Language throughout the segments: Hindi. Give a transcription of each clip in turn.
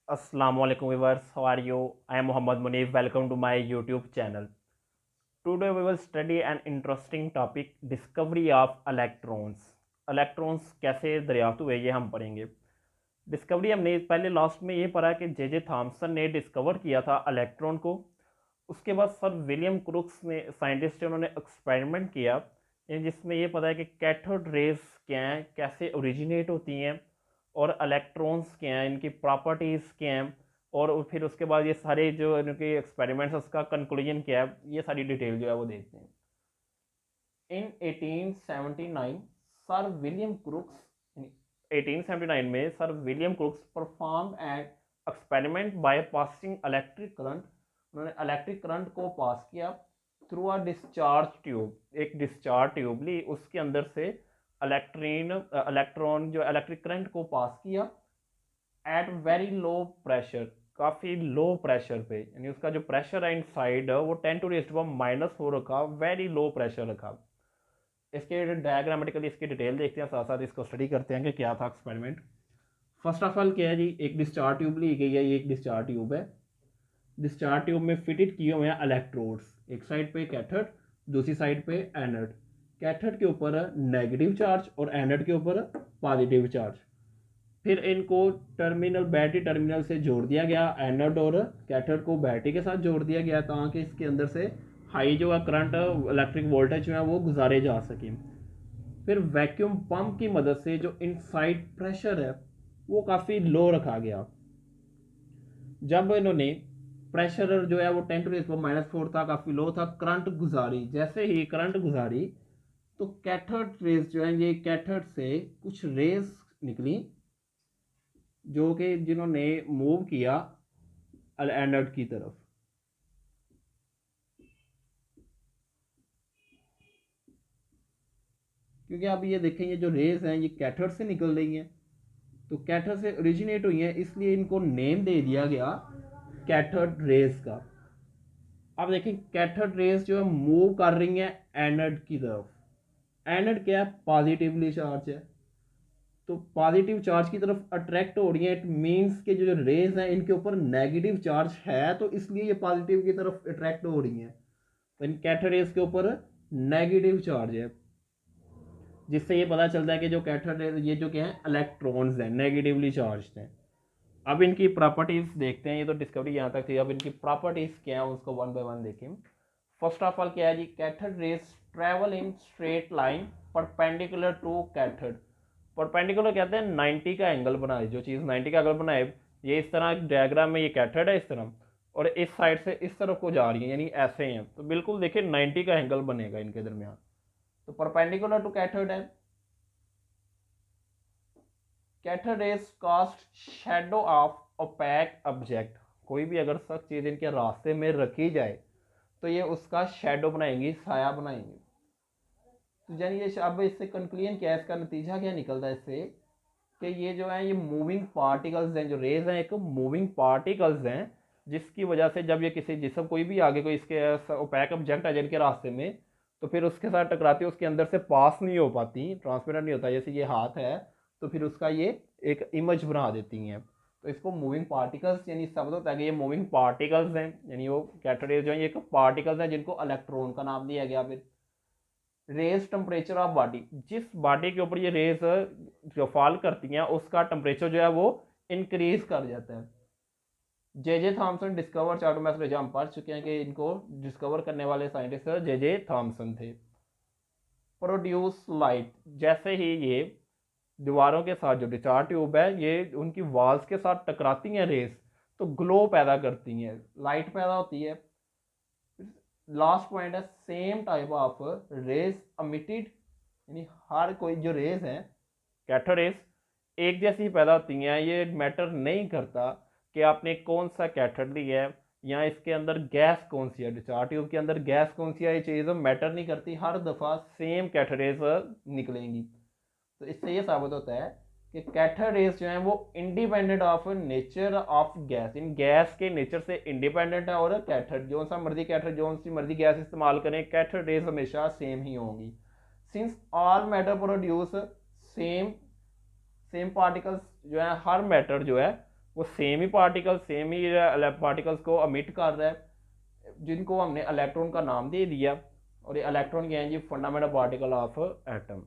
Assalamu alaikum viewers, how are you? I am Muhammad Munif. Welcome to my YouTube channel. Today we will study an interesting topic, discovery of electrons. Electrons कैसे दरियाफ्त हुए ये हम पढ़ेंगे. डिस्कवरी हमने पहले लास्ट में ये पढ़ा कि जे थॉमसन ने डिस्कवर किया था इलेक्ट्रॉन को. उसके बाद सर विलियम क्रुक्स ने साइंटिस्ट उन्होंने एक्सपेरिमेंट किया जिसमें ये पता है कि कैथोड रेज क्या हैं, कैसे ओरिजिनेट होती हैं और इलेक्ट्रॉन्स क्या हैं, इनकी प्रॉपर्टीज़ क्या हैं और फिर उसके बाद ये सारे जो इनके एक्सपेरिमेंट्स उसका कंक्लूजन क्या है, ये सारी डिटेल जो है वो देखते हैं. इन 1879 सर विलियम क्रुक्स 1879 में sir William crooks perform an experiment by passing electric current. उन्होंने इलेक्ट्रिक करंट को पास किया थ्रू अ डिस्चार्ज ट्यूब. एक डिस्चार्ज ट्यूब ली, उसके अंदर से इलेक्ट्रॉन जो इलेक्ट्रिक करंट को पास किया एट वेरी लो प्रेशर, काफ़ी लो प्रेशर पे, यानी उसका जो प्रेशर है इनसाइड वो 10⁻⁻⁴ रखा, वेरी लो प्रेशर रखा. इसके डायग्रामेटिकली इसकी डिटेल देखते हैं, साथ साथ इसको स्टडी करते हैं कि क्या था एक्सपेरिमेंट. फर्स्ट ऑफ ऑल क्या है जी, एक डिस्चार्ज ट्यूब ली गई है. ये एक डिस्चार्ज ट्यूब है. डिस्चार्ज ट्यूब में फिटेड किए हुए हैं इलेक्ट्रोड्स. एक साइड पे कैथोड, दूसरी साइड पे एनोड. कैथोड के ऊपर नेगेटिव चार्ज और एनोड के ऊपर पॉजिटिव चार्ज. फिर इनको टर्मिनल बैटरी टर्मिनल से जोड़ दिया गया. एनोड और कैथोड को बैटरी के साथ जोड़ दिया गया ताकि इसके अंदर से हाई जो है करंट इलेक्ट्रिक वोल्टेज जो है वो गुजारे जा सकें. फिर वैक्यूम पंप की मदद से जो इनसाइड प्रेशर है वो काफ़ी लो रखा गया. जब इन्होंने प्रेशर जो है वो 10⁻⁻⁴ था, काफ़ी लो था, करंट गुजारी. जैसे ही करंट गुजारी तो कैथोड रेज जो है, ये कैथोड से कुछ रेज निकली जो कि जिन्होंने मूव किया एनोड की तरफ. क्योंकि आप ये देखें, ये जो रेज हैं ये कैथोड से निकल रही हैं, तो कैथोड से ओरिजिनेट हुई हैं, इसलिए इनको नेम दे दिया गया कैथोड रेज का. अब देखें कैथोड रेज जो है मूव कर रही हैं एनोड की तरफ. एनोड क्या है, पॉजिटिवली चार्ज है, तो पॉजिटिव चार्ज की तरफ अट्रैक्ट हो रही है. इट मीन्स के जो रेज हैं इनके ऊपर नेगेटिव चार्ज है, तो इसलिए ये पॉजिटिव की तरफ अट्रैक्ट हो रही हैं. तो इन कैथोड रेज के ऊपर नेगेटिव चार्ज है, जिससे ये पता चलता है कि जो कैथोड रेज ये जो क्या है इलेक्ट्रॉन्स हैं, नेगेटिवली चार्ज हैं. अब इनकी प्रॉपर्टीज देखते हैं. ये तो डिस्कवरी यहाँ तक थी, अब इनकी प्रॉपर्टीज क्या है उसको वन बाय वन देखें. फर्स्ट ऑफ ऑल क्या है जी, cathode rays travel in straight line perpendicular to cathode. Perpendicular कहते हैं 90 का एंगल बनाए. जो चीज़ 90 का एंगल बनाए, ये इस तरह डायग्राम में ये कैथोड है इस तरह, और इस साइड से इस तरफ को जा रही है, यानी ऐसे हैं, तो बिल्कुल देखिए 90 का एंगल बनेगा इनके दरमियान. तो परपेंडिकुलर टू कैथोड है. Cathode rays cast shadow of opaque object. कोई भी अगर सख्त चीज़ इनके रास्ते में रखी जाए तो ये उसका शेडो बनाएंगी, साया बनाएंगी. तो यानी ये अब इससे कंक्लूजन क्या है, इसका नतीजा क्या निकलता है इससे, कि ये जो है ये मूविंग पार्टिकल्स हैं. जो रेज हैं एक मूविंग पार्टिकल्स हैं, जिसकी वजह से जब ये किसी जिसम कोई भी आगे कोई इसके ओपैक ऑब्जेक्ट आ जाए इनके रास्ते में, तो फिर उसके साथ टकराती है, उसके अंदर से पास नहीं हो पाती, ट्रांसपेरेंट नहीं होता. जैसे ये हाथ है तो फिर उसका ये एक इमेज बना देती हैं. तो इसको मूविंग पार्टिकल्स यानी शब्द होता है कि ये मूविंग पार्टिकल्स हैं, यानी वो कैथोड रेज जो है ये पार्टिकल्स हैं जिनको इलेक्ट्रॉन का नाम दिया गया. फिर रेज टेम्परेचर ऑफ बॉडी, जिस बॉडी के ऊपर ये रेज जो फॉल करती हैं उसका टेम्परेचर जो है वो इंक्रीज कर जाता है. जे थॉमसन डिस्कवर चार्टो मैसेज हम पढ़ चुके हैं कि इनको डिस्कवर करने वाले साइंटिस्ट जे थॉमसन थे. प्रोड्यूस लाइट, जैसे ही ये दीवारों के साथ जो डिस्चार्ज ट्यूब है ये उनकी वॉल्स के साथ टकराती हैं रेस, तो ग्लो पैदा करती हैं, लाइट पैदा होती है. लास्ट पॉइंट है same type of raise emitted, यानी हर कोई जो रेज हैं कैथोड रेज एक जैसी पैदा होती हैं. ये मैटर नहीं करता कि आपने कौन सा कैथोड लिया है या इसके अंदर गैस कौन सी है, डिस्चार्ज ट्यूब के अंदर गैस कौन सी है, ये चीज़ मैटर नहीं करती, हर दफ़ा सेम कैथोड रेज निकलेंगी. तो इससे ये साबित होता है कि कैथोड रेज जो है वो independent of nature of gas, in gas के नेचर से इंडिपेंडेंट है. और कैथोड जो सा मर्जी कैथोड जो सी मर्जी गैस इस्तेमाल करें, कैथोड रेज हमेशा सेम ही होंगी. Since all matter produce same particles जो है, हर मैटर जो है वो सेम ही पार्टिकल्स को अमिट कर रहा है, जिनको हमने इलेक्ट्रॉन का नाम दे दिया, और ये इलेक्ट्रॉन क्या है जी, फंडामेंटल पार्टिकल ऑफ एटम।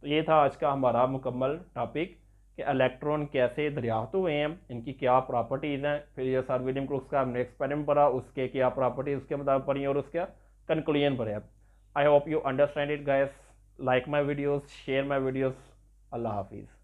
तो ये था आज का हमारा मुकम्मल टॉपिक कि इलेक्ट्रॉन कैसे दरियाफ्त हुए हैं, इनकी क्या प्रॉपर्टीज़ हैं, फिर ये सर विलियम क्रूक्स का हमने एक्सपेरिमेंट पढ़ा, उसके क्या प्रॉपर्टीज उसके मुताबिक पढ़ी और उसका कंक्लूजन पढ़ा। I hope you understand it guys, like my videos, share my videos. अल्लाह हाफिज़।